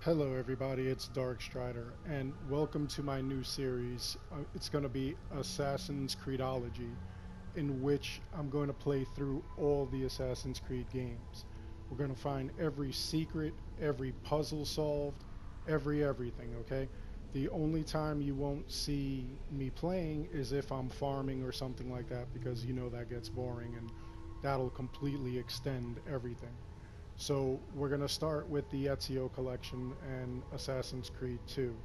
Hello everybody, it's Dark Strider, and welcome to my new series. It's going to be Assassin's Creedology, in which I'm going to play through all the Assassin's Creed games. We're going to find every secret, every puzzle solved, everything, okay? The only time you won't see me playing is if I'm farming or something like that, because you know that gets boring and that'll completely extend everything. So we're going to start with the Ezio collection and Assassin's Creed 2.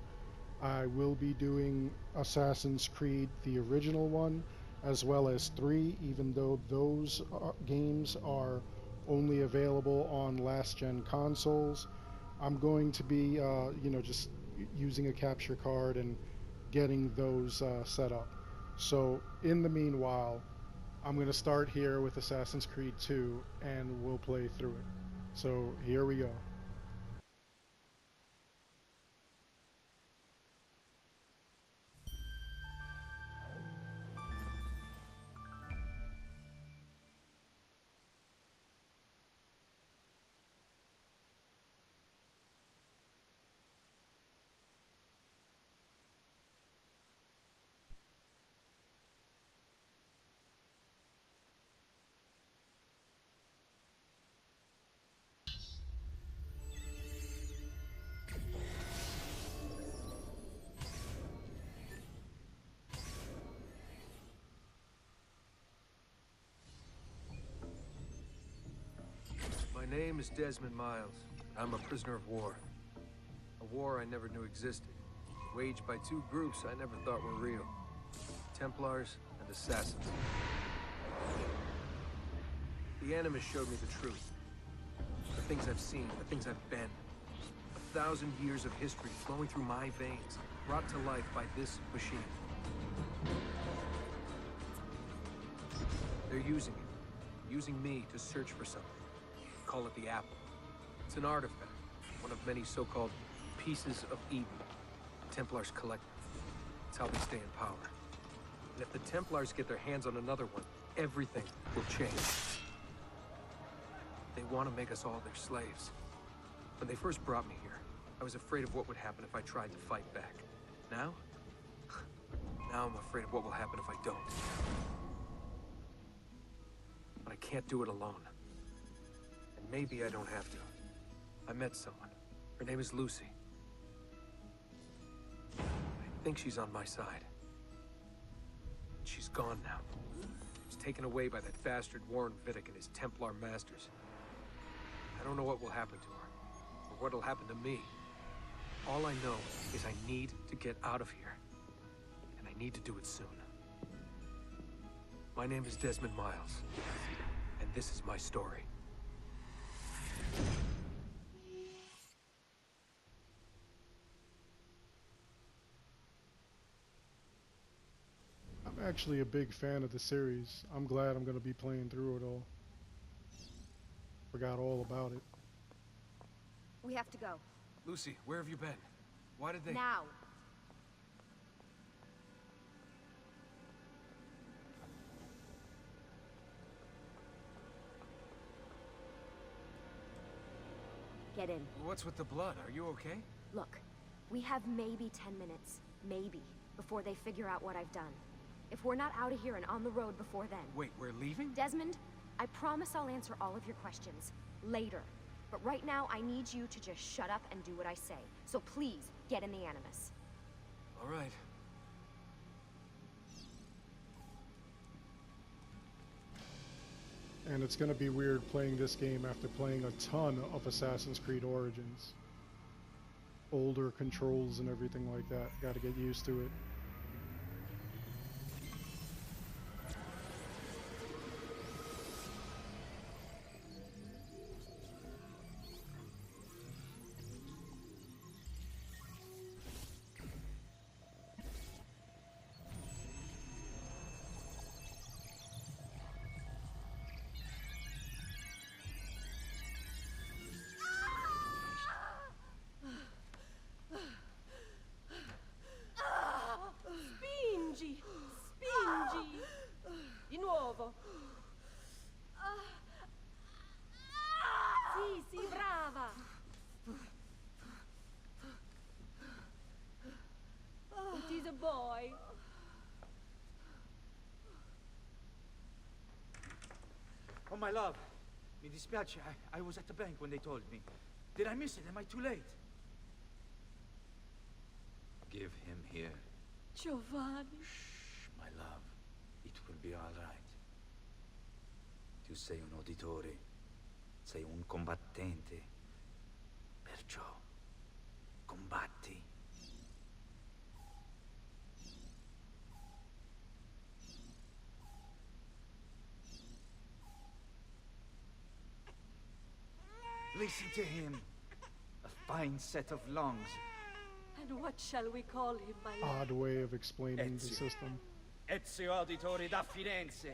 I will be doing Assassin's Creed, the original one, as well as 3, even though those games are only available on last gen consoles. I'm going to be, just using a capture card and getting those set up. So in the meanwhile, I'm going to start here with Assassin's Creed 2 and we'll play through it. So here we go. My name is Desmond Miles. I'm a prisoner of war. A war I never knew existed, waged by two groups I never thought were real. Templars and Assassins. The Animus showed me the truth. The things I've seen, the things I've been. 1,000 years of history flowing through my veins, brought to life by this machine. They're using it. Using me to search for something. Call it the Apple. It's an artifact, one of many so-called pieces of Eden. Templars collect them. It's how they stay in power. And if the Templars get their hands on another one, everything will change. They want to make us all their slaves. When they first brought me here, I was afraid of what would happen if I tried to fight back. Now? Now I'm afraid of what will happen if I don't. But I can't do it alone. And maybe I don't have to. I met someone. Her name is Lucy. I think she's on my side. She's gone now. She's taken away by that bastard Warren Vidic and his Templar masters. I don't know what will happen to her, or what'll happen to me. All I know is I need to get out of here. And I need to do it soon. My name is Desmond Miles, and this is my story. I'm actually a big fan of the series. I'm glad I'm going to be playing through it all. Forgot all about it. We have to go. Lucy, where have you been? Why did they... Now. Get in. What's with the blood? Are you okay? Look, we have maybe 10 minutes, maybe, before they figure out what I've done. If we're not out of here and on the road before then... Wait, we're leaving? Desmond, I promise I'll answer all of your questions later. But right now, I need you to just shut up and do what I say. So please, get in the Animus. All right. And it's going to be weird playing this game after playing a ton of Assassin's Creed Origins. Older controls and everything like that. Got to get used to it. He's a boy. Oh, my love. Mi dispiace. I was at the bank when they told me. Did I miss it? Am I too late? Give him here. Giovanni. Shh, my love. It will be all right. Tu sei un uditore. Sei un combattente. Perciò, combatti. Listen to him. A fine set of lungs. And what shall we call him, my love? Odd way of explaining the Ezio. system. Ezio Auditore da Firenze.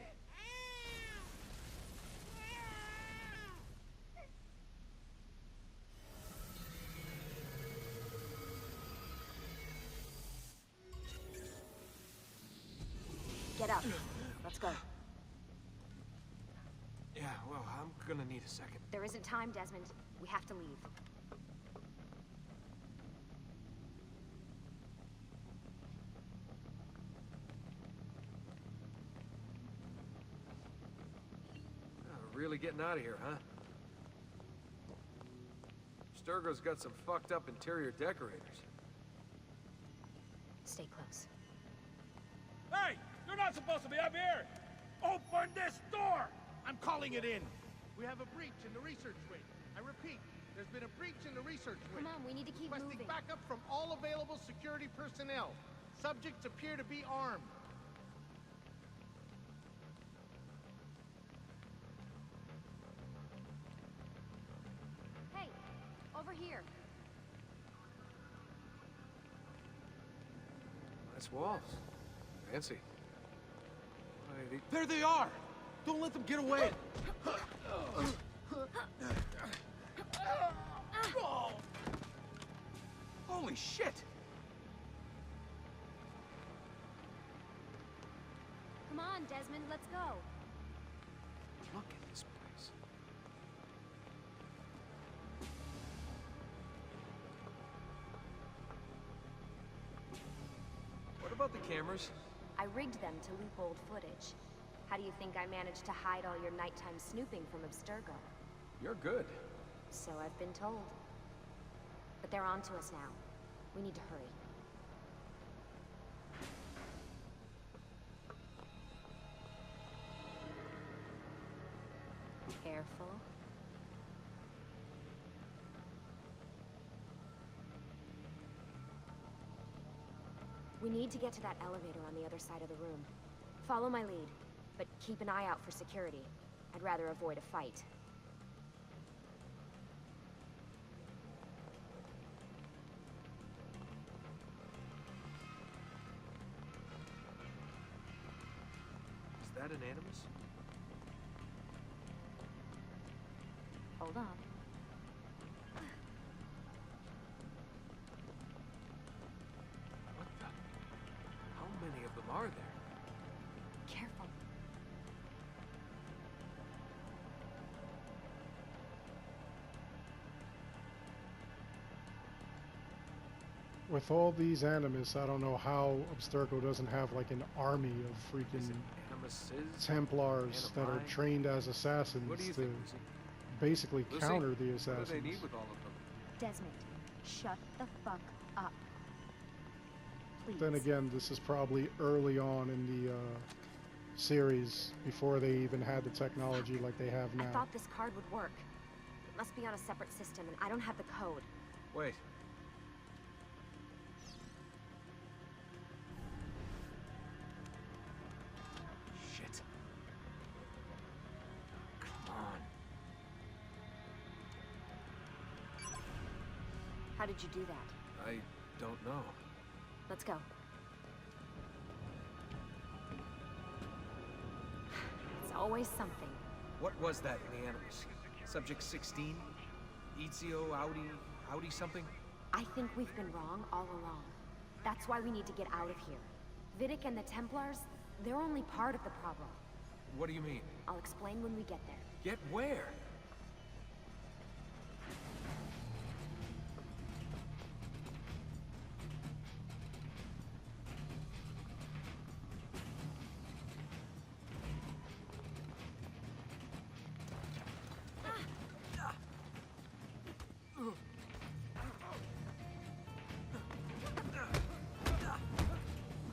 Get up. Let's go. Yeah, well, I'm gonna need a second. There isn't time, Desmond. We have to leave. Really getting out of here, huh? Sturgo's got some fucked up interior decorators. Stay close. Hey! You're not supposed to be up here! Open this door! I'm calling it in. We have a breach in the research wing. I repeat, there's been a breach in the research wing. Come on, we need to keep Requesting moving. backup from all available security personnel. Subjects appear to be armed. Hey, over here. Nice walls. Fancy. There they are! Don't let them get away! Holy shit! Come on, Desmond, let's go. Look at this place. What about the cameras? I rigged them to loop old footage. How do you think I managed to hide all your nighttime snooping from Abstergo? You're good. So I've been told. But they're on to us now. We need to hurry. Careful. We need to get to that elevator on the other side of the room. Follow my lead, but keep an eye out for security. I'd rather avoid a fight. Is that an animus? Hold on. What the? How many of them are there? Careful. With all these animus, I don't know how Abstergo doesn't have like an army of Is freaking it animuses? Templars that are Animi? trained as assassins What do you to think, Lucy? basically Lucy, counter the What assassins. do they need with all of them? Desmond, shut the fuck up. Please. Then again, this is probably early on in the series, before they even had the technology like they have I now. thought this card would work. It must be on a separate system, and I don't have the code. Wait. Shit. Come on. How did you do that? I don't know. Let's go. It's always something. What was that in the animus? Subject 16? Ezio Audi something? I think we've been wrong all along. That's why we need to get out of here. Vidic and the Templars, they're only part of the problem. What do you mean? I'll explain when we get there. Get where?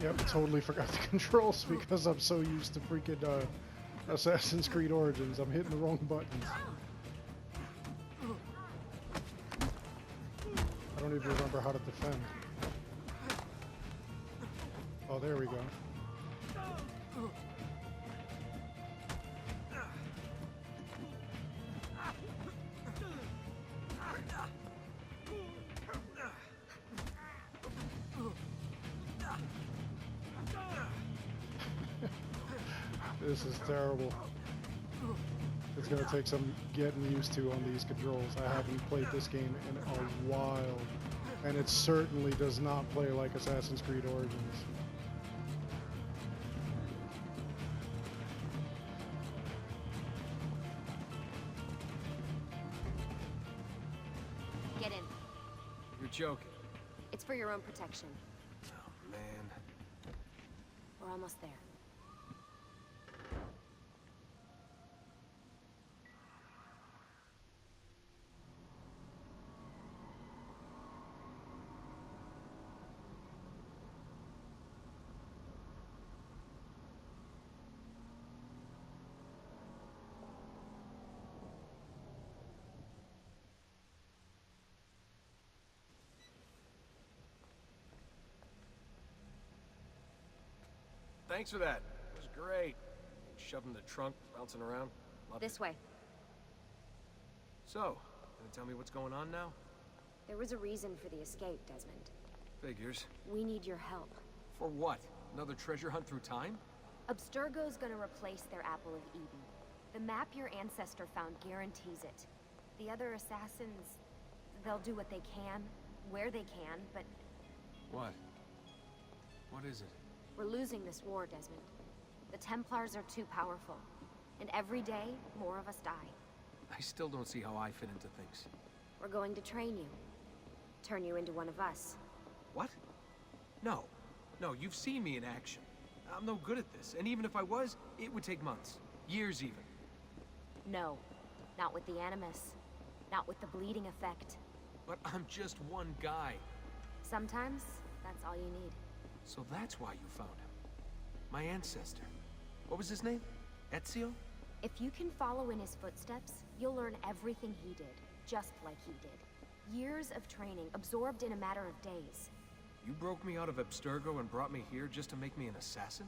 Yep, totally forgot the controls because I'm so used to freaking Assassin's Creed Origins. I'm hitting the wrong buttons. I don't even remember how to defend. Oh, there we go. This is terrible. It's going to take some getting used to on these controls. I haven't played this game in a while, and it certainly does not play like Assassin's Creed Origins. Get in. You're joking. It's for your own protection. Oh, man. We're almost there. Thanks for that. It was great. Shoved in the trunk, bouncing around. Loved This it. way. So, gonna tell me what's going on now? There was a reason for the escape, Desmond. Figures. We need your help. For what? Another treasure hunt through time? Abstergo's gonna replace their Apple of Eden. The map your ancestor found guarantees it. The other assassins, they'll do what they can, where they can, but What? What is it? we're losing this war, Desmond. The Templars are too powerful, and every day, more of us die. I still don't see how I fit into things. We're going to train you. Turn you into one of us. What? No. No, you've seen me in action. I'm no good at this, and even if I was, it would take months. Years even. No, not with the Animus. Not with the bleeding effect. But I'm just one guy. Sometimes, that's all you need. So that's why you found him. My ancestor. What was his name? Ezio? If you can follow in his footsteps, you'll learn everything he did, just like he did. Years of training, absorbed in a matter of days. You broke me out of Abstergo and brought me here just to make me an assassin?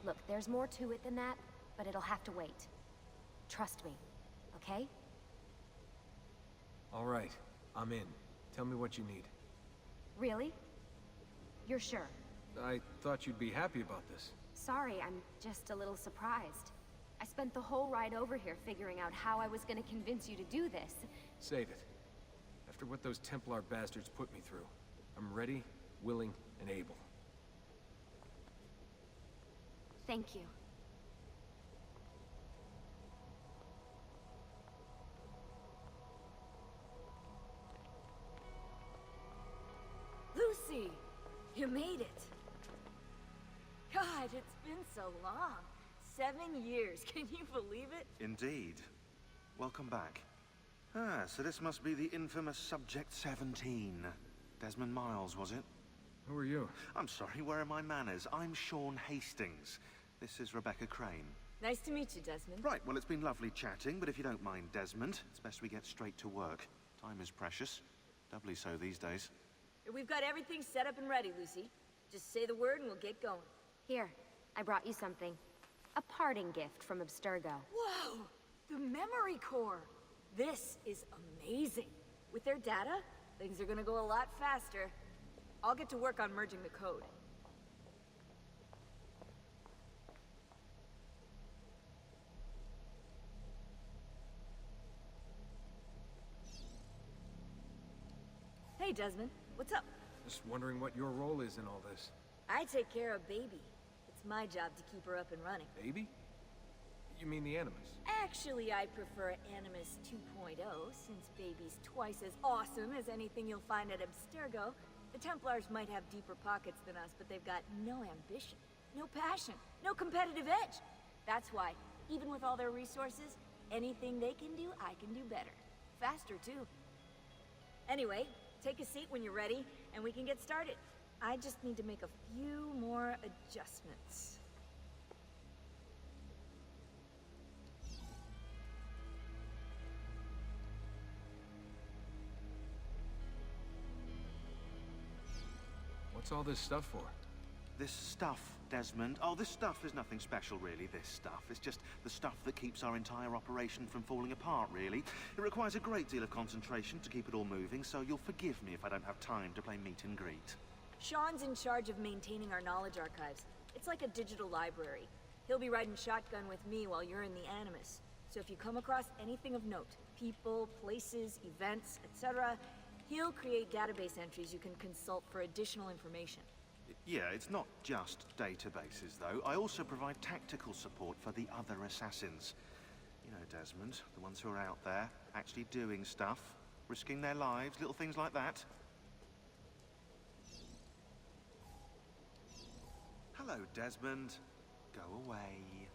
Look, there's more to it than that, but it'll have to wait. Trust me, okay? All right, I'm in. Tell me what you need. Really? You're sure? I thought you'd be happy about this. Sorry, I'm just a little surprised. I spent the whole ride over here figuring out how I was gonna convince you to do this. Save it. After what those Templar bastards put me through, I'm ready, willing, and able. Thank you. Lucy, you made it. God, it's been so long. 7 years, can you believe it? Indeed. Welcome back. Ah, so this must be the infamous Subject 17. Desmond Miles, was it? Who are you? I'm sorry, where are my manners? I'm Sean Hastings. This is Rebecca Crane. Nice to meet you, Desmond. Right, well, it's been lovely chatting, but if you don't mind, Desmond, it's best we get straight to work. Time is precious. Doubly so these days. We've got everything set up and ready, Lucy. Just say the word and we'll get going. Here, I brought you something. A parting gift from Abstergo. Whoa! The memory core! This is amazing. With their data, things are gonna go a lot faster. I'll get to work on merging the code. Hey, Desmond. What's up? Just wondering what your role is in all this. I take care of Baby. It's my job to keep her up and running. Baby? You mean the Animus? Actually, I prefer Animus 2.0, since Baby's twice as awesome as anything you'll find at Abstergo. The Templars might have deeper pockets than us, but they've got no ambition, no passion, no competitive edge. That's why, even with all their resources, anything they can do, I can do better. Faster, too. Anyway, take a seat when you're ready, and we can get started. I just need to make a few more adjustments. What's all this stuff for? This stuff, Desmond. Oh, this stuff is nothing special, really, this stuff. It's just the stuff that keeps our entire operation from falling apart, really. It requires a great deal of concentration to keep it all moving, so you'll forgive me if I don't have time to play meet and greet. Sean's in charge of maintaining our knowledge archives. It's like a digital library. He'll be riding shotgun with me while you're in the Animus. So if you come across anything of note, people, places, events, etc., he'll create database entries you can consult for additional information. Yeah, it's not just databases, though. I also provide tactical support for the other assassins. You know, Desmond, the ones who are out there, actually doing stuff, risking their lives, little things like that. Hello, Desmond. Go away.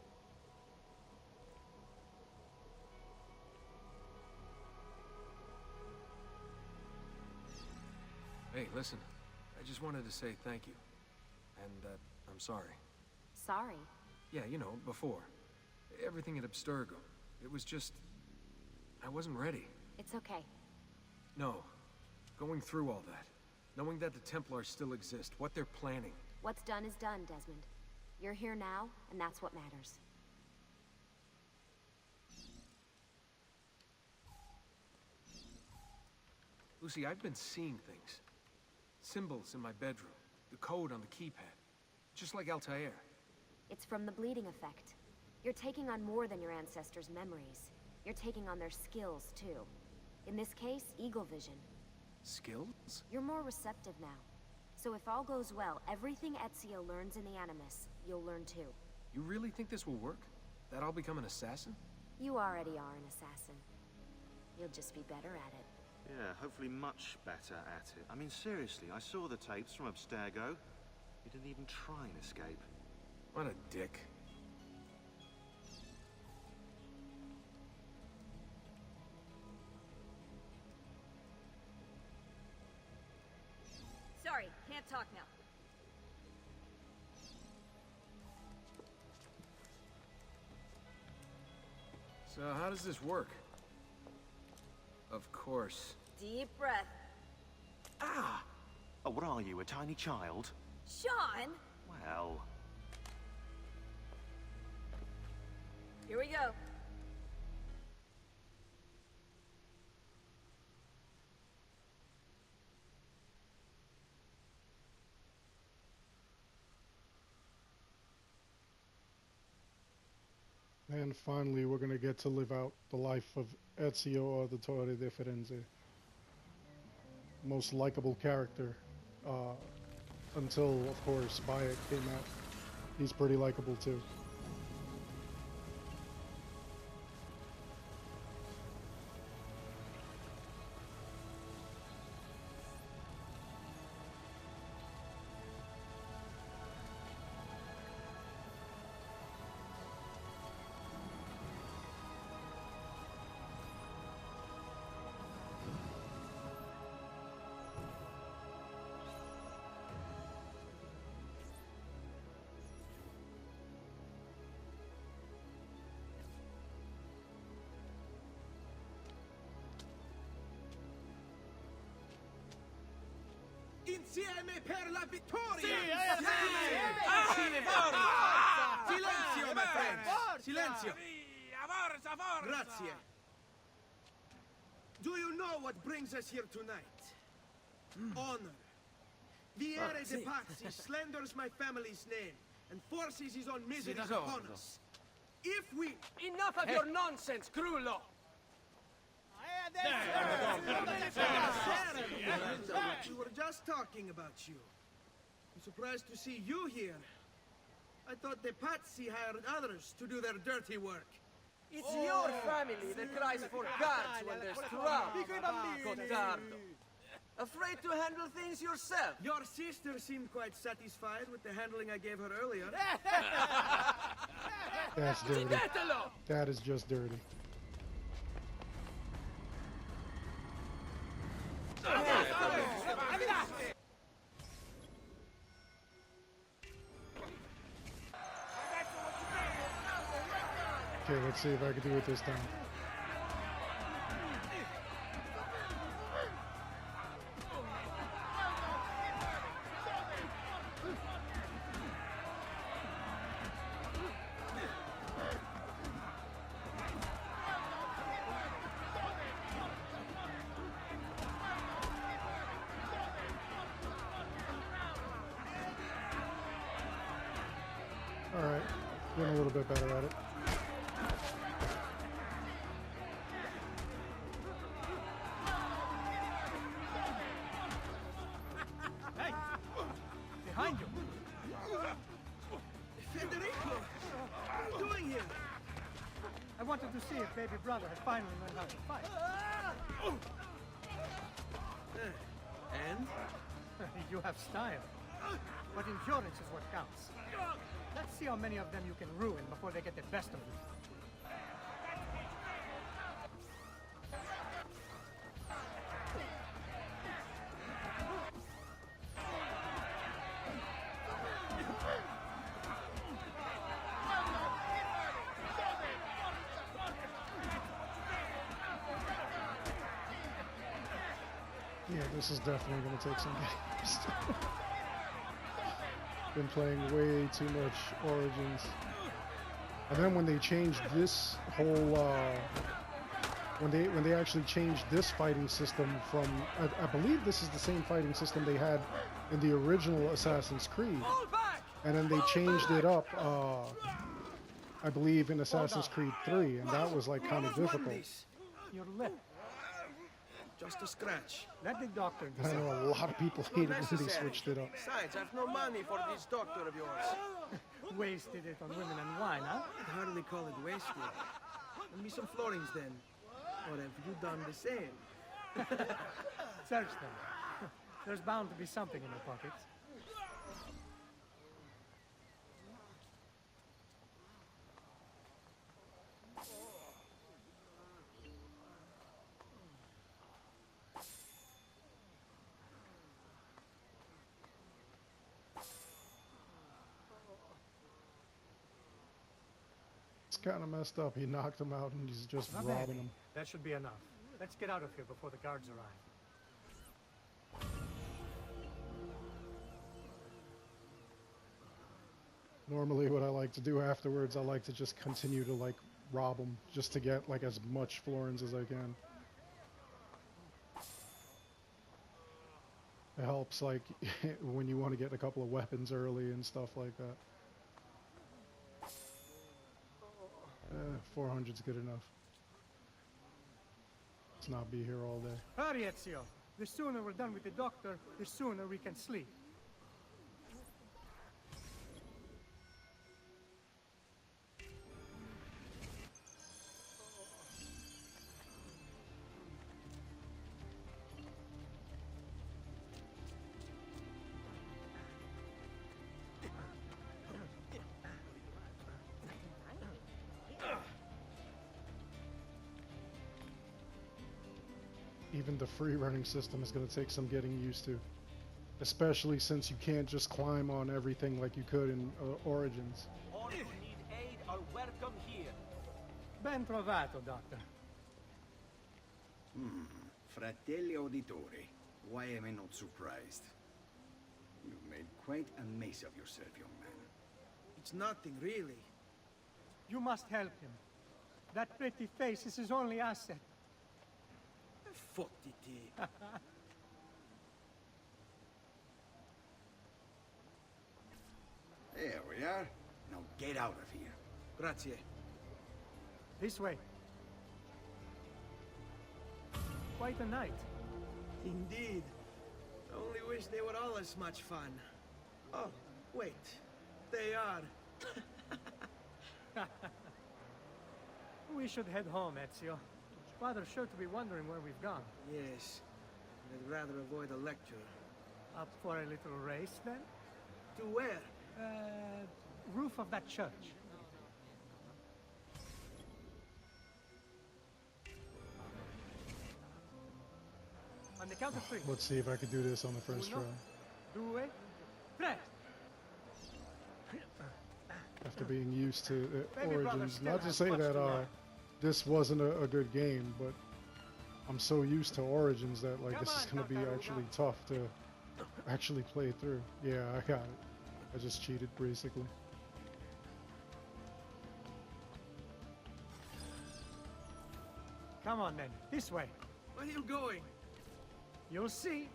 Hey, listen. I just wanted to say thank you. And that I'm sorry. Sorry. Yeah, you know, before. Everything at Abstergo. It was just... I wasn't ready. It's okay. No. Going through all that. Knowing that the Templars still exist, what they're planning. What's done is done, Desmond. You're here now, and that's what matters. Lucy, I've been seeing things. Symbols in my bedroom. The code on the keypad. Just like Altair. It's from the bleeding effect. You're taking on more than your ancestors' memories. You're taking on their skills, too. In this case, eagle vision. Skills? You're more receptive now. So if all goes well, everything Ezio learns in the Animus, you'll learn too. You really think this will work? That I'll become an assassin? You already are an assassin. You'll just be better at it. Yeah, hopefully much better at it. I mean, seriously, I saw the tapes from Abstergo. You didn't even try and escape. What a dick. Sorry, can't talk now. So how does this work? Of course. Deep breath. Ah! Oh, what are you, a tiny child? Sean! Well... Here we go. And finally, we're going to get to live out the life of Ezio Auditore da Firenze. Most likable character. Until, of course, Bayek came out. He's pretty likable too. Insieme per la vittoria! Silenzio, my friends! Silenzio! Forza, forza! Grazie. Do you know what brings us here tonight? Honor. Viere de Pazzi slanders my family's name and forces his own miseries upon us. If we... Enough of your nonsense, Grullo! We were just talking about you. I'm surprised to see you here. I thought the Pazzi hired others to do their dirty work. It's your family that cries for guards when there's trouble, Gottardo. Afraid to handle things yourself? Your sister seemed quite satisfied with the handling I gave her earlier. That's dirty. Uccidetelo! That is just dirty. Okay, let's see if I can do it this time. Alright, getting a little bit better at it. Hey! Behind you! Federico! What are you doing here? I wanted to see if baby brother had finally learned how to fight. And? You have style. But endurance is what counts. Let's see how many of them you can ruin before they get the best of you. Yeah, this is definitely going to take some games. Been playing way too much Origins. And then when they changed this whole, when they actually changed this fighting system from, I believe this is the same fighting system they had in the original Assassin's Creed. And then they changed it up, I believe in Assassin's Creed 3, and that was like kind of difficult. Your lip. Just a scratch. Let the doctor I decide. know a lot of people hated when they switched it up. Besides, I've no money for this doctor of yours. Wasted it on women and wine, huh? I'd hardly call it wasted. Lend me some florins then. Or have you done the same? Search them. There's bound to be something in your pockets. It's kind of messed up. He knocked him out and he's just Not robbing bad. him. That should be enough. Let's get out of here before the guards arrive. Normally what I like to do afterwards, I like to just continue to like rob them just to get like as much florins as I can. It helps like when you want to get a couple of weapons early and stuff like that. 400's good enough. Let's not be here all day. Hurry, Ezio. The sooner we're done with the doctor, the sooner we can sleep. Even the free running system is going to take some getting used to. Especially since you can't just climb on everything like you could in Origins. All who need aid are welcome here. Ben trovato, Doctor. Fratelli Auditore, why am I not surprised? You've made quite a mess of yourself, young man. It's nothing, really. You must help him. That pretty face is his only asset. Fottiti. There we are. Now get out of here. Grazie. This way. Quite a night. Indeed. Only wish they were all as much fun. Oh, wait. They are. We should head home, Ezio. Father's sure to be wondering where we've gone. Yes. I'd rather avoid a lecture. Up for a little race, then? To where? Roof of that church. On the count of three. Let's see if I could do this on the first try. Uno, due, tre. If after being used to Baby brother Origins. still Not to has say much that to learn. this wasn't a good game, but I'm so used to Origins that like Come this is on, gonna be Tartaruga. actually tough to actually play through. Yeah, I got it. I just cheated basically. Come on then, this way. Where are you going? You'll see.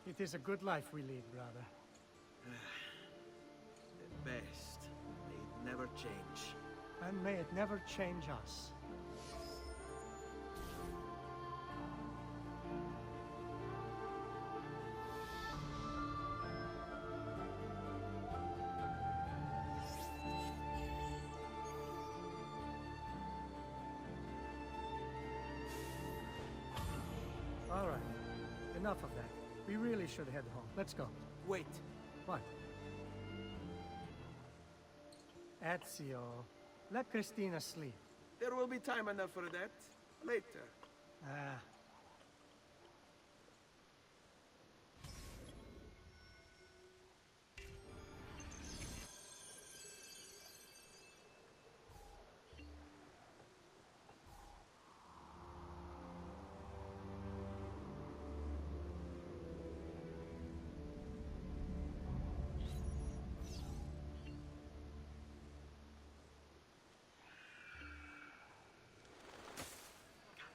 It is a good life we lead, brother. The best. May it never change. And may it never change us. All right. Enough of that. We really should head home. Let's go. Wait. What? Ezio, let Christina sleep. There will be time enough for that. Later. Ah.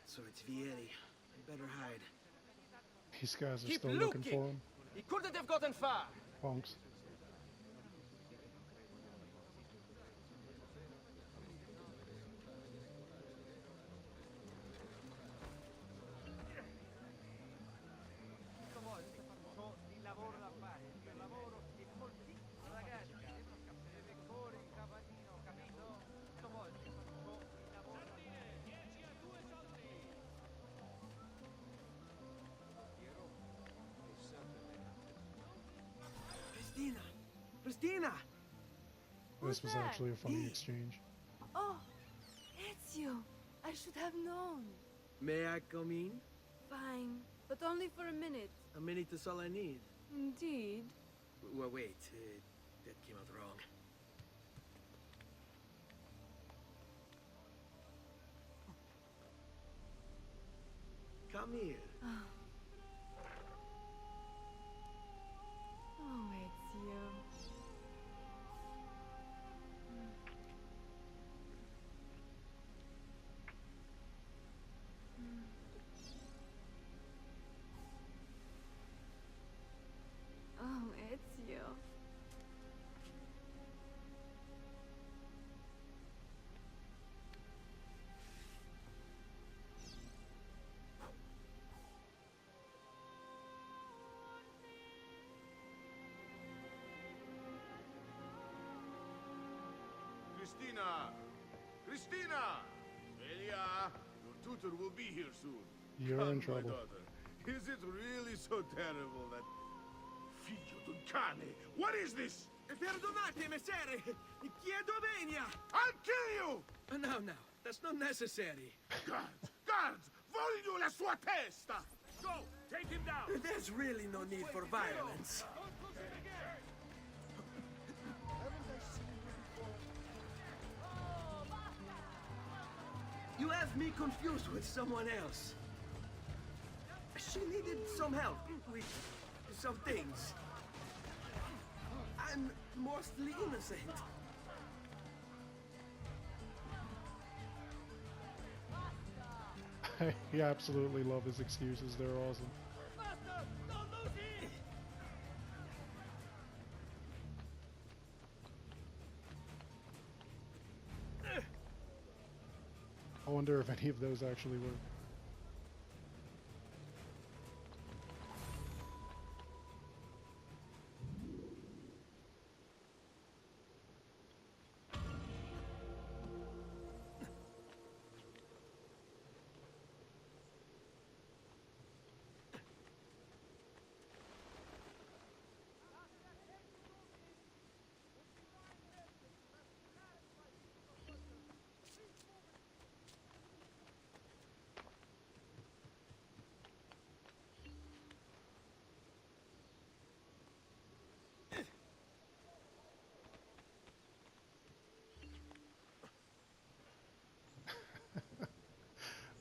So it's Vieri. I better hide. These guys are Keep still looking looking. for him. He couldn't have gotten far. Punks. Christina! Christina! This was actually a funny exchange. Oh, Ezio, I should have known. May I come in? Fine, but only for a minute. A minute is all I need. Indeed. Well, wait. That came out wrong. Come here. Oh, Ezio. Oh, Ezio. Christina! Christina! Elia, your tutor will be here soon. You're Come, in my trouble. daughter. Is it really so terrible that... Figlio d'un cane! What is this? Perdonate, messere! Chiedo venia! I'll kill you! No, that's not necessary. Guards! Guards! Voglio la sua testa! Go! Take him down! There's really no need for violence. You have me confused with someone else. She needed some help with some things. I'm mostly innocent. I absolutely love his excuses. They're awesome. I wonder if any of those actually work.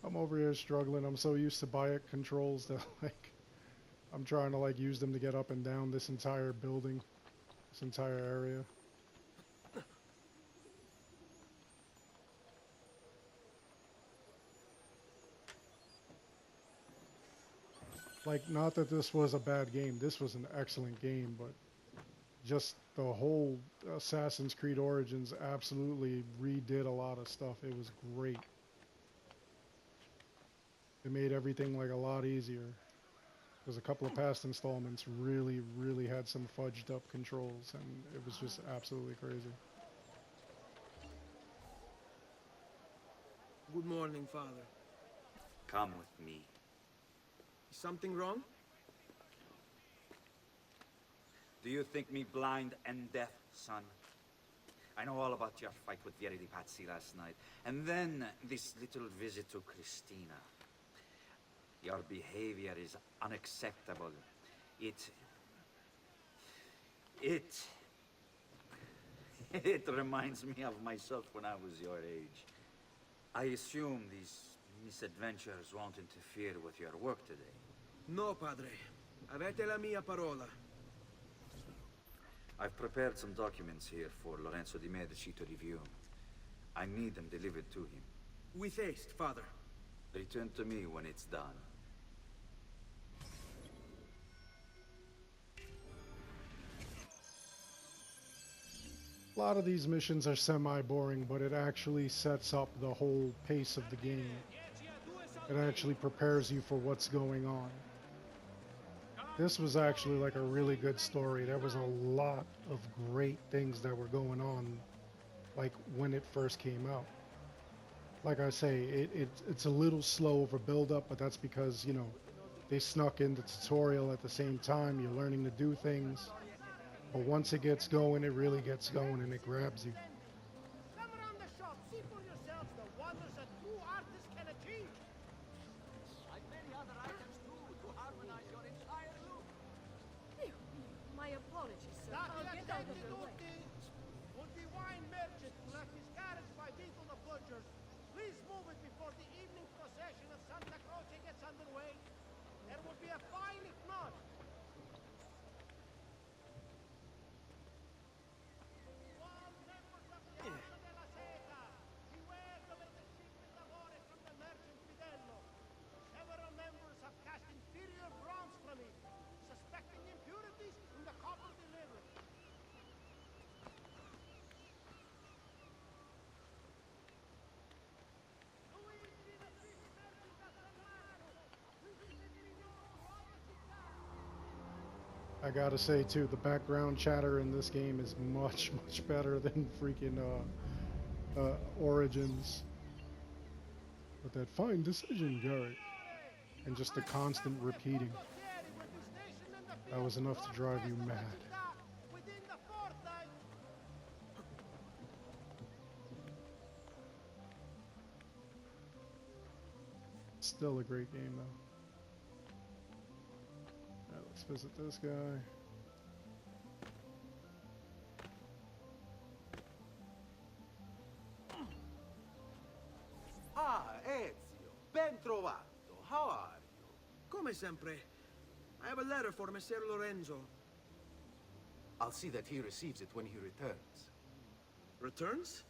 I'm over here struggling. I'm so used to Bayek controls that like I'm trying to like use them to get up and down this entire building, this entire area. Like, not that this was a bad game. This was an excellent game, but just the whole Assassin's Creed Origins absolutely redid a lot of stuff. It was great. It made everything like a lot easier. Because a couple of past installments really, really had some fudged up controls, and it was just absolutely crazy. Good morning, Father. Come with me. Is something wrong? Do you think me blind and deaf, son? I know all about your fight with Vieri di Pazzi last night, and then this little visit to Christina. Your behavior is unacceptable. It reminds me of myself when I was your age. I assume these misadventures won't interfere with your work today. No, Padre. Avete la mia parola. I've prepared some documents here for Lorenzo di Medici to review. I need them delivered to him. With haste, Father. Return to me when it's done. A lot of these missions are semi-boring, but it actually sets up the whole pace of the game. It actually prepares you for what's going on. This was actually like a really good story. There was a lot of great things that were going on, like when it first came out. Like I say, it's a little slow of a build-up, but that's because, you know, they snuck in the tutorial at the same time. You're learning to do things. But once it gets going, it really gets going and it grabs you. Come around the shop, see for yourselves the wonders a true artist can achieve. Like many other items too, to harmonize your entire look. My apologies, sir. I'll get out of the way. Would the wine merchant who left his carriage by Vito the Butcher's please move it before the evening procession of Santa Croce gets underway? There will be a fine if not. I gotta say too, the background chatter in this game is much, much better than freaking Origins. But that fine decision, Gary. And just the constant repeating. That was enough to drive you mad. Still a great game though. Alright, let's visit this guy. Ah, Ezio, ben trovato. How are you? Come sempre. I have a letter for Messer Lorenzo. I'll see that he receives it when he returns. Returns?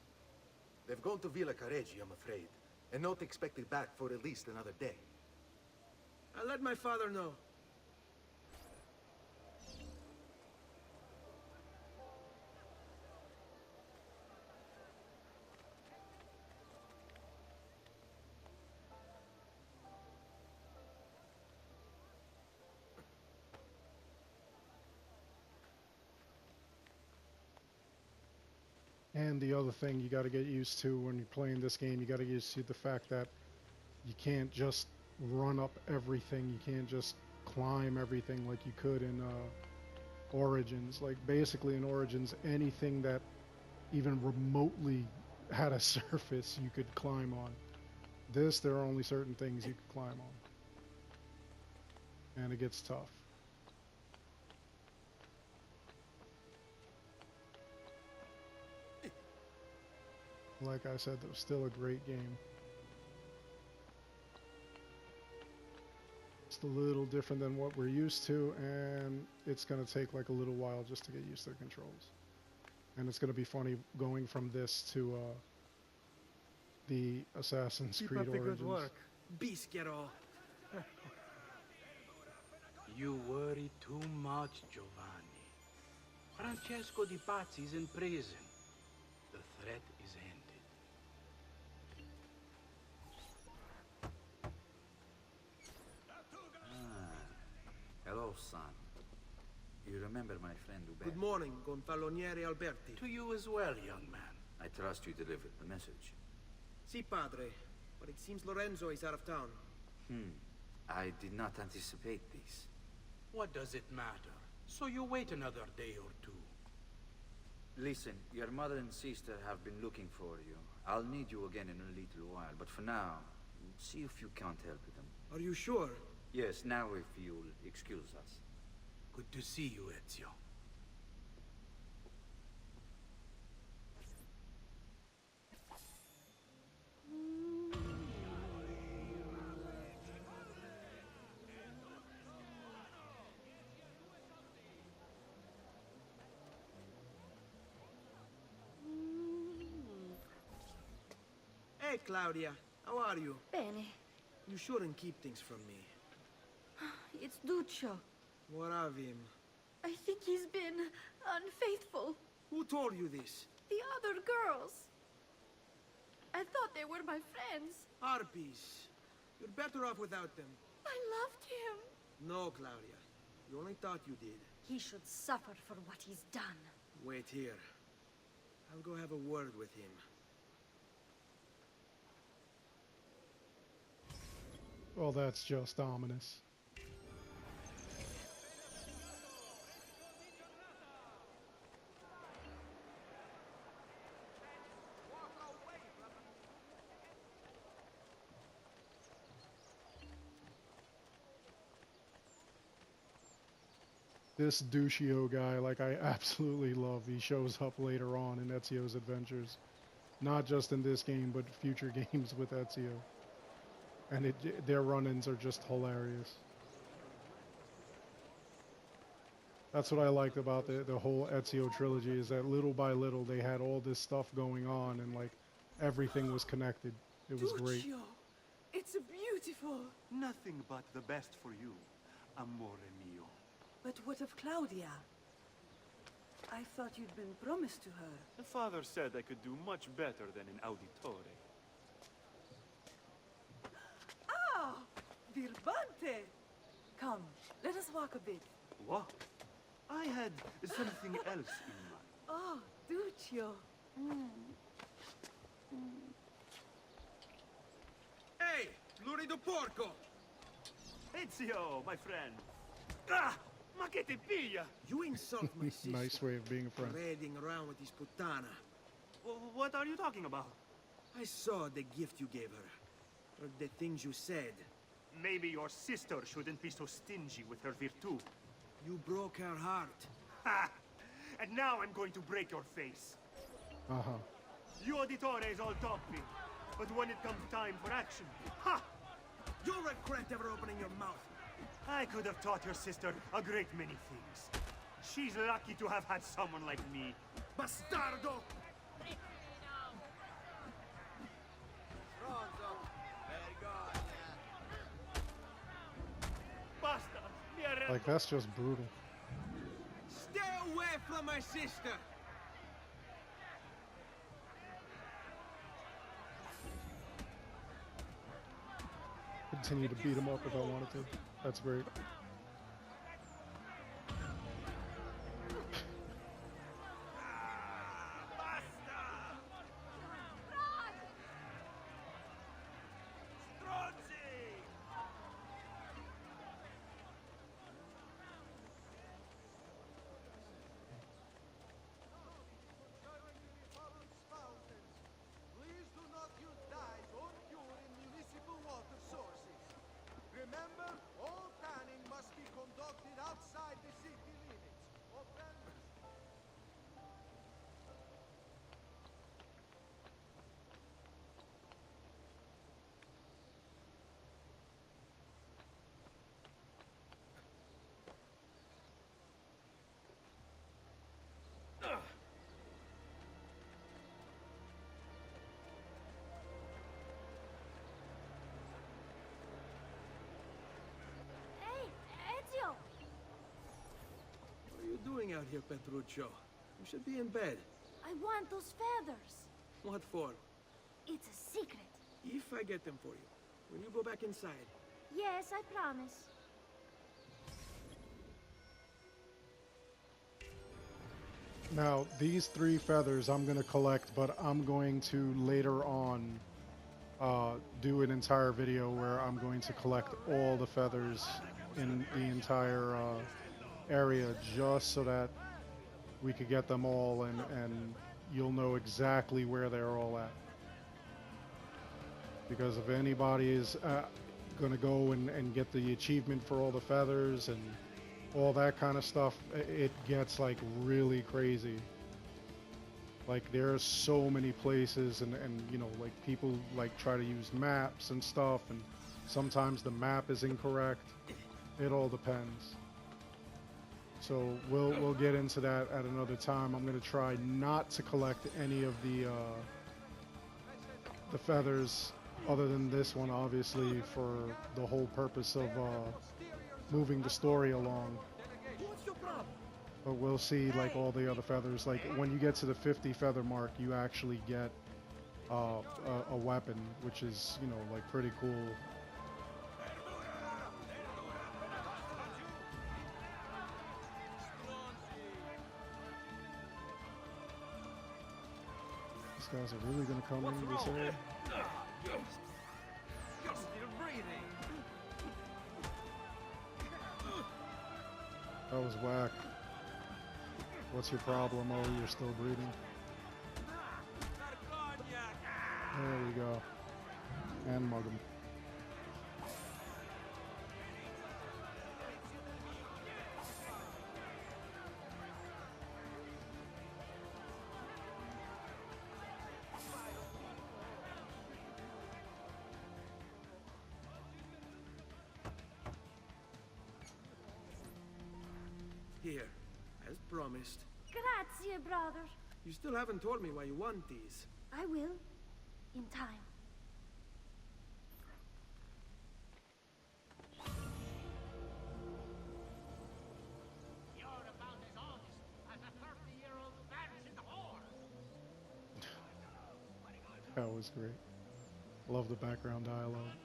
They've gone to Villa Careggi, I'm afraid, and not expected back for at least another day. I'll let my father know. And the other thing you got to get used to when you're playing this game, you got to get used to the fact that you can't just run up everything. You can't just climb everything like you could in Origins. Like basically in Origins, anything that even remotely had a surface you could climb on. This, there are only certain things you could climb on. And it gets tough. Like I said, it was still a great game. just a little different than what we're used to, and it's going to take like a little while just to get used to the controls. And it's going to be funny going from this to the Assassin's Creed Origins. Keep up the good work. Bisquero. You worry too much, Giovanni. Francesco Di Pazzi's in prison. The threat is ended. Hello, son. You remember my friend Uber? Good morning, Gonfaloniere Alberti. To you as well, young man. I trust you delivered the message. Si, padre. But it seems Lorenzo is out of town. I did not anticipate this. What does it matter? So you wait another day or two. Listen, your mother and sister have been looking for you. I'll need you again in a little while, but for now, see if you can't help them. Are you sure? Yes, now if you'll excuse us. Good to see you, Ezio. Hey, Claudia. How are you? Bene. You shouldn't keep things from me. It's Duccio. What of him? I think he's been unfaithful. Who told you this? The other girls. I thought they were my friends. Harpies. You're better off without them. I loved him. No, Claudia. You only thought you did. He should suffer for what he's done. Wait here. I'll go have a word with him. Well, that's just ominous. This Duccio guy, like, I absolutely love. He shows up later on in Ezio's adventures. Not just in this game, but future games with Ezio. And their run-ins are just hilarious. That's what I liked about the whole Ezio trilogy, is that little by little they had all this stuff going on, and like everything was connected. It was great. Duccio, it's beautiful. Nothing but the best for you, amore mio. But what of Claudia? I thought you'd been promised to her. The father said I could do much better than in Auditore. Ah! Birbante! Come, let us walk a bit. What? I had something else in mind. Oh, Duccio. Hey, lurido porco! Ezio, my friend. Ah! Ma che te piglia? You insult my sister. Nice way of being a friend. Parading around with this putana. What are you talking about? I saw the gift you gave her. Or the things you said. Maybe your sister shouldn't be so stingy with her virtue. You broke her heart. Ha! And now I'm going to break your face. Uh-huh. You Auditore is all talking, but when it comes time for action, ha! You'll regret ever opening your mouth. I could have taught your sister a great many things. She's lucky to have had someone like me. Bastardo! Basta! Like, that's just brutal. Stay away from my sister! Continue to beat him up if I wanted to. That's great. Hey, Ezio! What are you doing out here, Petruccio? You should be in bed. I want those feathers. What for? It's a secret. If I get them for you, will you go back inside? Yes, I promise. Now, these 3 feathers I'm going to collect, but I'm going to later on do an entire video where I'm going to collect all the feathers in the entire area, just so that we could get them all and you'll know exactly where they're all at. Because if anybody is going to go and get the achievement for all the feathers and all that kind of stuff, it gets like really crazy. Like there's so many places and you know, like people like try to use maps and stuff, and sometimes the map is incorrect. It all depends. So we'll get into that at another time. I'm gonna try not to collect any of the feathers other than this one, obviously, for the whole purpose of moving the story along. But we'll see, like, all the other feathers. Like, when you get to the 50 feather mark, you actually get a weapon, which is, you know, like, pretty cool. These guys are really going to come in this area? That was whack. What's your problem? Oh, you're still breathing. There we go. And mug him. Here, as promised. Grazie, brother. You still haven't told me why you want these. I will. In time. You're about as honest as a 30-year-old vanishing whore. That was great. Love the background dialogue.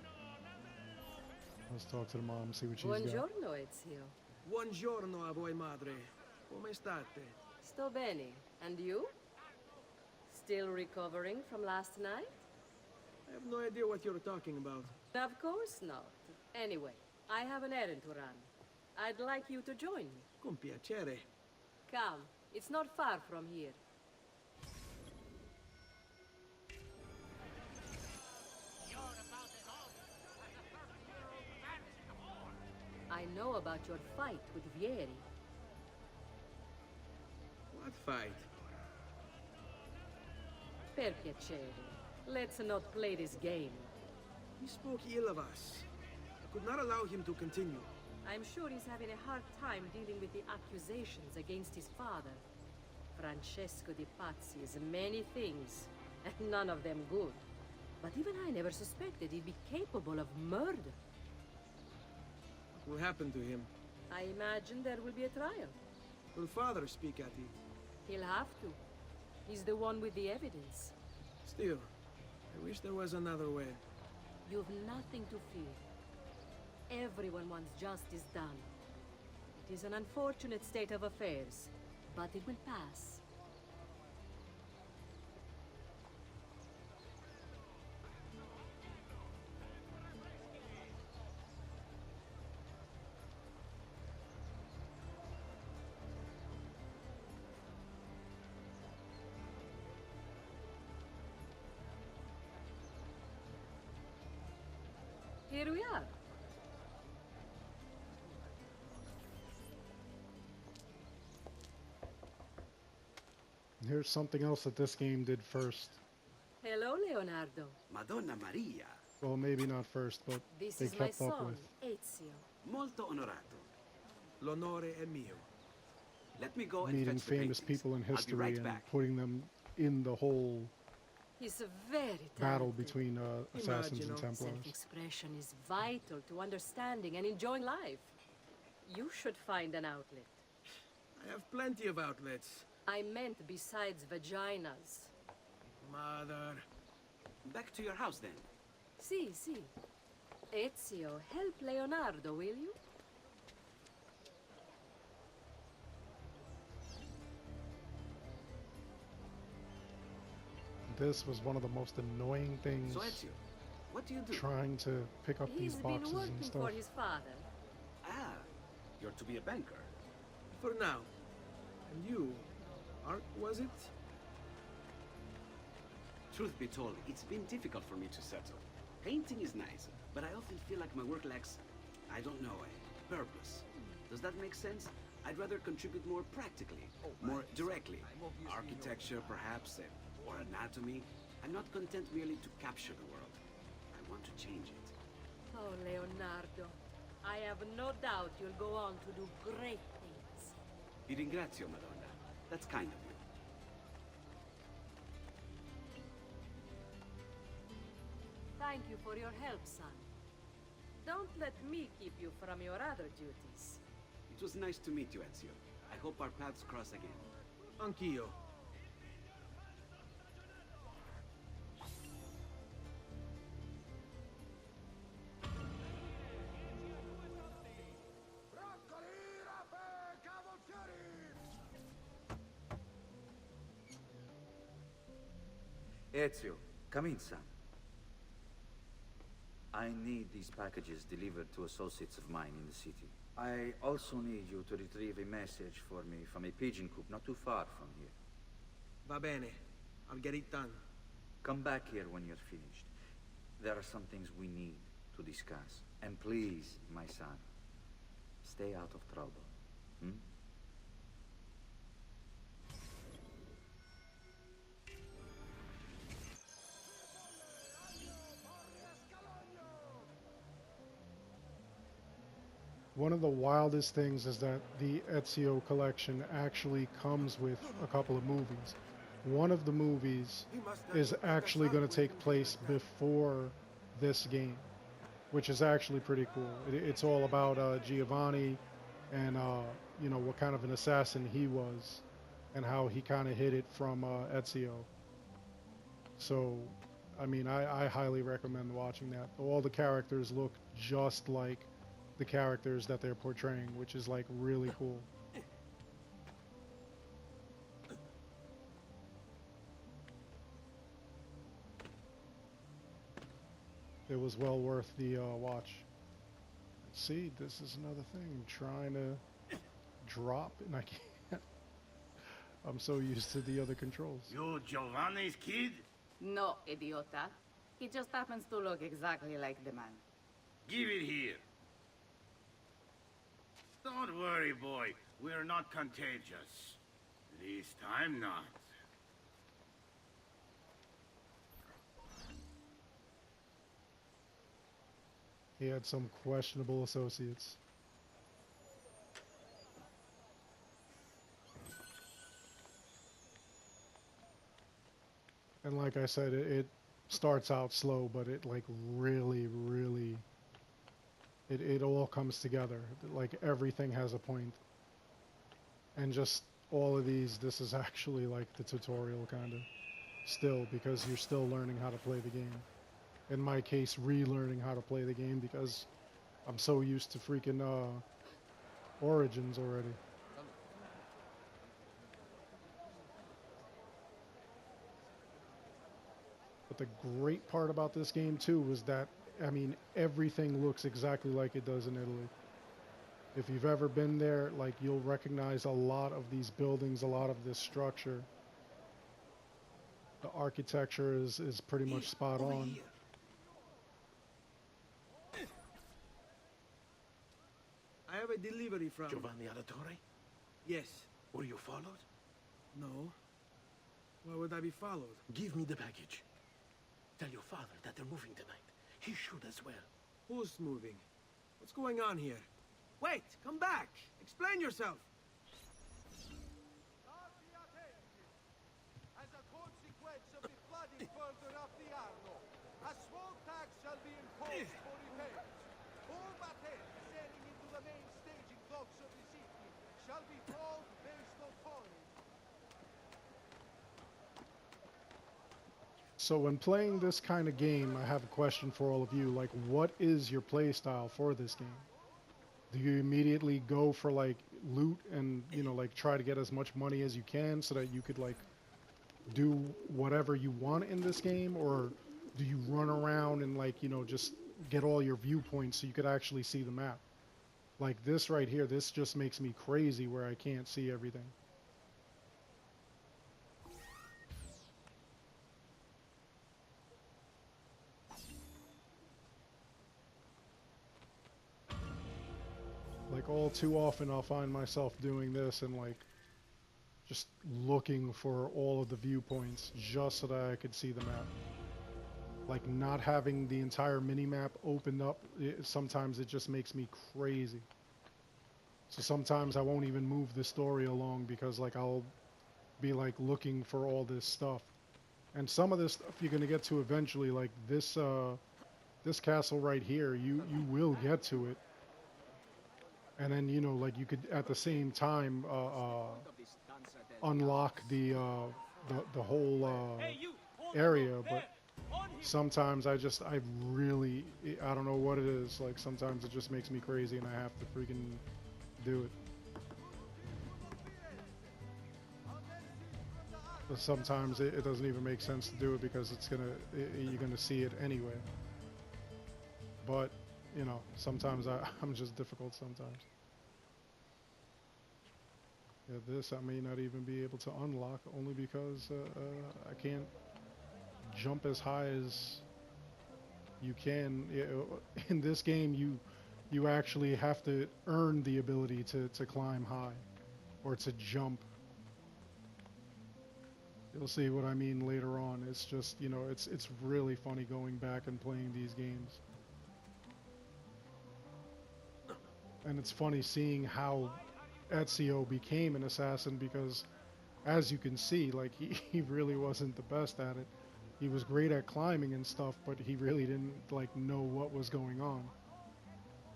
Let's talk to the mom, see what she's got. Buongiorno, Ezio. Buongiorno a voi, madre. Come state? Sto bene. And you? Still recovering from last night? I have no idea what you're talking about. Of course not. Anyway, I have an errand to run. I'd like you to join me. Con piacere. Come, it's not far from here. I know about your fight with Vieri. What fight? Per piacere. Let's not play this game. He spoke ill of us. I could not allow him to continue. I'm sure he's having a hard time dealing with the accusations against his father. Francesco de Pazzi is many things, and none of them good. But even I never suspected he'd be capable of murder. What will happen to him? I imagine there will be a trial. Will father speak at it? He'll have to. He's the one with the evidence. Still, I wish there was another way. You've nothing to fear. Everyone wants justice done. It is an unfortunate state of affairs, but it will pass. Here we are. Here's something else that this game did first. Hello, Leonardo. Madonna Maria. Well, maybe not first, but This they is my kept up son, with. Ezio. Molto onorato. L'onore è mio. Let me go and meeting fetch the famous paintings. people in I'll be history right and back. putting them in the whole He's very battle talented. between assassins and Templars. Self-expression is vital to understanding and enjoying life. You should find an outlet. I have plenty of outlets. I meant besides vaginas. Mother. Back to your house then. Si. Ezio, help Leonardo, will you? This was one of the most annoying things. So Ezio, what do you do? Trying to pick up these boxes He's been working and stuff. for his father. Ah, you're to be a banker. For now. And you, Art, was it? Truth be told, it's been difficult for me to settle. Painting is nice, but I often feel like my work lacks, I don't know, a purpose. Does that make sense? I'd rather contribute more practically, more directly. Architecture, perhaps, or anatomy. I'm not content merely to capture the world. I want to change it. Oh, Leonardo. I have no doubt you'll go on to do great things. Vi ringrazio, Madonna. That's kind of you. Thank you for your help, son. Don't let me keep you from your other duties. It was nice to meet you, Ezio. I hope our paths cross again. Anch'io. Ezio, come in, son. I need these packages delivered to associates of mine in the city. I also need you to retrieve a message for me from a pigeon coop not too far from here. Va bene. I'll get it done. Come back here when you're finished. There are some things we need to discuss. And please, my son, stay out of trouble. Hmm? One of the wildest things is that the Ezio collection actually comes with a couple of movies. One of the movies is actually going to take place before this game, which is actually pretty cool. It's all about Giovanni and, you know, what kind of an assassin he was and how he kind of hid it from Ezio. So, I mean, I highly recommend watching that. All the characters look just like the characters that they're portraying, which is like really cool. It was well worth the watch. See, this is another thing. I'm trying to drop and I can't. I'm so used to the other controls. You Giovanni's kid? No, idiota. He just happens to look exactly like the man. Give it here. Don't worry, boy. We're not contagious. Least I'm not. He had some questionable associates. And like I said, it starts out slow, but it like really, it all comes together. Like everything has a point. And just all of these, this is actually like the tutorial kind of still, because you're still learning how to play the game. In my case, relearning how to play the game because I'm so used to freaking Origins already. But the great part about this game too was that, I mean, everything looks exactly like it does in Italy. If you've ever been there, like, you'll recognize a lot of these buildings, a lot of this structure. The architecture is pretty much spot on. I have a delivery from... Giovanni Auditore? Yes. Were you followed? No. Why would I be followed? Give me the package. Tell your father that they're moving tonight. He should as well. Who's moving? What's going on here? Wait! Come back! Explain yourself! anything further up the Arno, a small tax shall be imposed for repairs. All battles sailing into the main staging docks of the city shall be tolled based on tonnage. So when playing this kind of game, I have a question for all of you. Like, what is your play style for this game? Do you immediately go for like loot and, you know, like try to get as much money as you can so that you could like do whatever you want in this game? Or do you run around and like, you know, just get all your viewpoints so you could actually see the map? Like this right here, this just makes me crazy where I can't see everything. Like all too often I'll find myself doing this and like just looking for all of the viewpoints just so that I could see the map. Like not having the entire mini-map opened up, sometimes it just makes me crazy. So sometimes I won't even move the story along because like I'll be like looking for all this stuff. And some of this stuff you're gonna get to eventually, like this this castle right here, you will get to it. And then, you know, like you could at the same time unlock the whole area, but sometimes I really, I don't know what it is. Like sometimes it just makes me crazy and I have to freaking do it. But sometimes it doesn't even make sense to do it because you're gonna see it anyway. But you know, sometimes I'm just difficult sometimes. Yeah, this I may not even be able to unlock only because I can't jump as high as you can. In this game, you actually have to earn the ability to climb high or to jump. You'll see what I mean later on. It's just, you know, it's really funny going back and playing these games. And it's funny seeing how Ezio became an assassin because, as you can see, like he really wasn't the best at it. He was great at climbing and stuff, but he really didn't like know what was going on.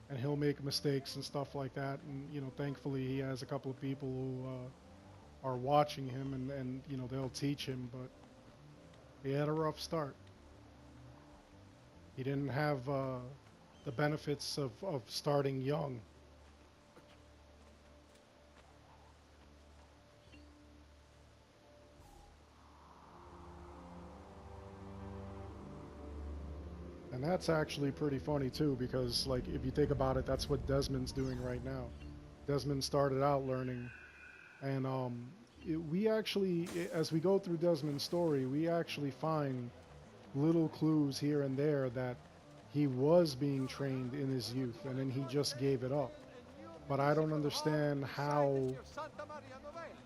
And he'll make mistakes and stuff like that. And you know, thankfully he has a couple of people who are watching him and you know they'll teach him. But he had a rough start. He didn't have the benefits of starting young. And that's actually pretty funny too, because like if you think about it, that's what Desmond's doing right now. Desmond started out learning, and we actually, as we go through Desmond's story, we actually find little clues here and there that he was being trained in his youth, and then he just gave it up. But I don't understand how,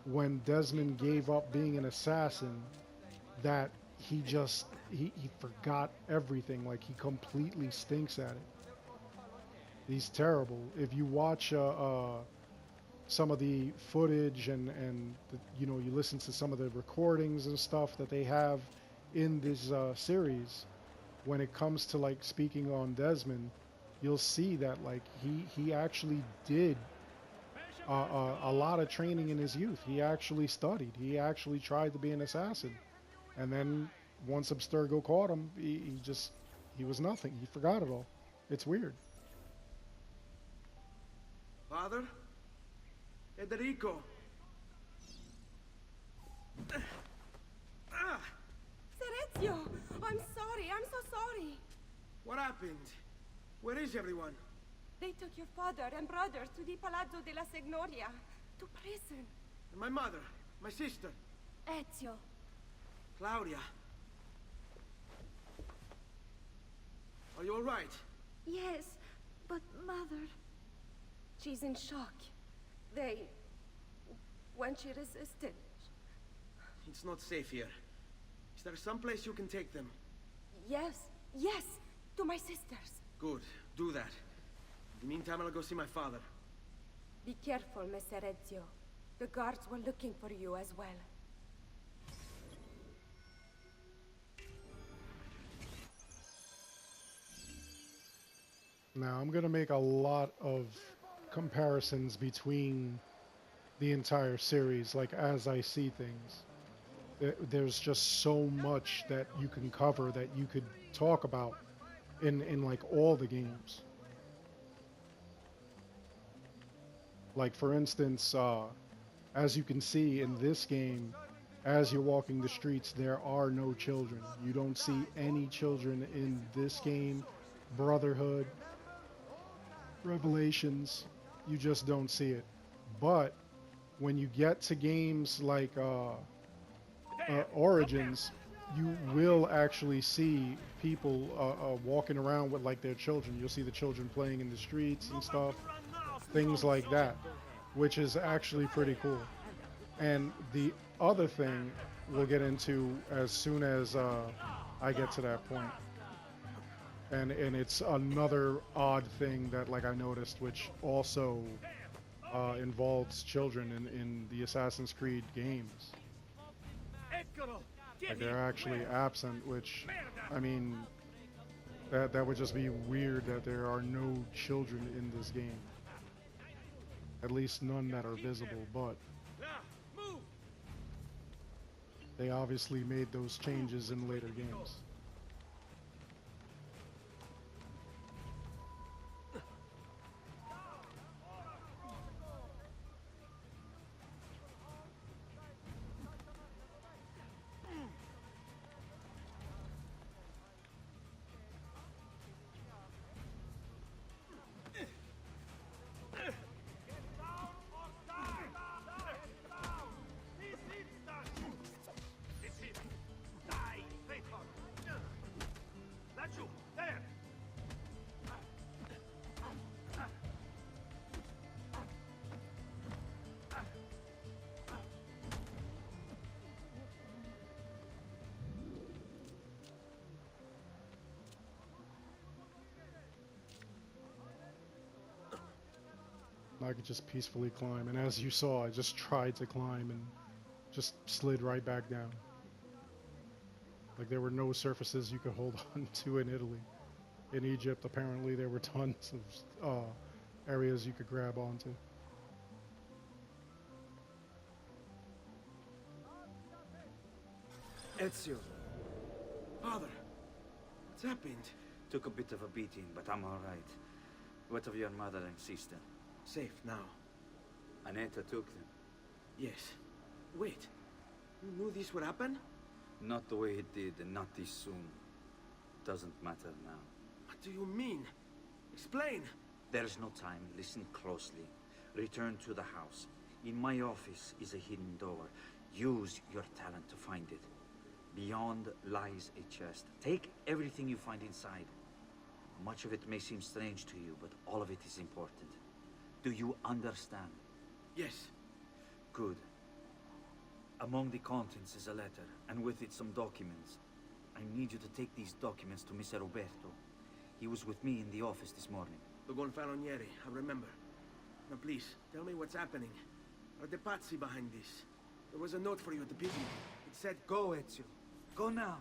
when Desmond gave up being an assassin, that he forgot everything. Like he completely stinks at it. He's terrible. If you watch some of the footage and you know, you listen to some of the recordings and stuff that they have in this series, when it comes to like speaking on Desmond, you'll see that like he actually did a lot of training in his youth. He actually studied. He actually tried to be an assassin. And then once Abstergo caught him, he was nothing. He forgot it all. It's weird. Father? Federico! Ezio! I'm sorry. I'm so sorry. What happened? Where is everyone? They took your father and brothers to the Palazzo della Signoria, to prison. And my mother, my sister. Ezio. Claudia. Are you all right? Yes, but Mother... She's in shock. When she resisted... It's not safe here. Is there some place you can take them? Yes, to my sisters. Good, do that. In the meantime, I'll go see my father. Be careful, Messer Ezio. The guards were looking for you as well. Now, I'm going to make a lot of comparisons between the entire series, like as I see things. There's just so much that you can cover that you could talk about in like all the games. Like for instance, as you can see in this game, as you're walking the streets, there are no children. You don't see any children in this game. Brotherhood, Revelations, you just don't see it. But when you get to games like Origins, you will actually see people walking around with like their children. You'll see the children playing in the streets and stuff, things like that, which is actually pretty cool. And the other thing we'll get into as soon as I get to that point. And it's another odd thing that like I noticed, which also involves children in the Assassin's Creed games. Like they're actually absent, which, I mean, that would just be weird that there are no children in this game. At least none that are visible, but they obviously made those changes in later games. I could just peacefully climb, and as you saw, I just tried to climb and just slid right back down. Like there were no surfaces you could hold on to in Italy. In Egypt, apparently there were tons of areas you could grab onto. Ezio. Father, what's happened? Took a bit of a beating, but I'm all right. What of your mother and sister? Safe now. Aneta took them. Yes. Wait. You knew this would happen? Not the way it did, and not this soon. Doesn't matter now. What do you mean? Explain! There's no time. Listen closely. Return to the house. In my office is a hidden door. Use your talent to find it. Beyond lies a chest. Take everything you find inside. Much of it may seem strange to you, but all of it is important. Do you understand? Yes. Good. Among the contents is a letter, and with it some documents. I need you to take these documents to Mr. Roberto. He was with me in the office this morning. The Gonfalonieri, I remember. Now please, tell me what's happening. Are the Pazzi behind this? There was a note for you at the beginning. It said, Go, Ezio. Go now.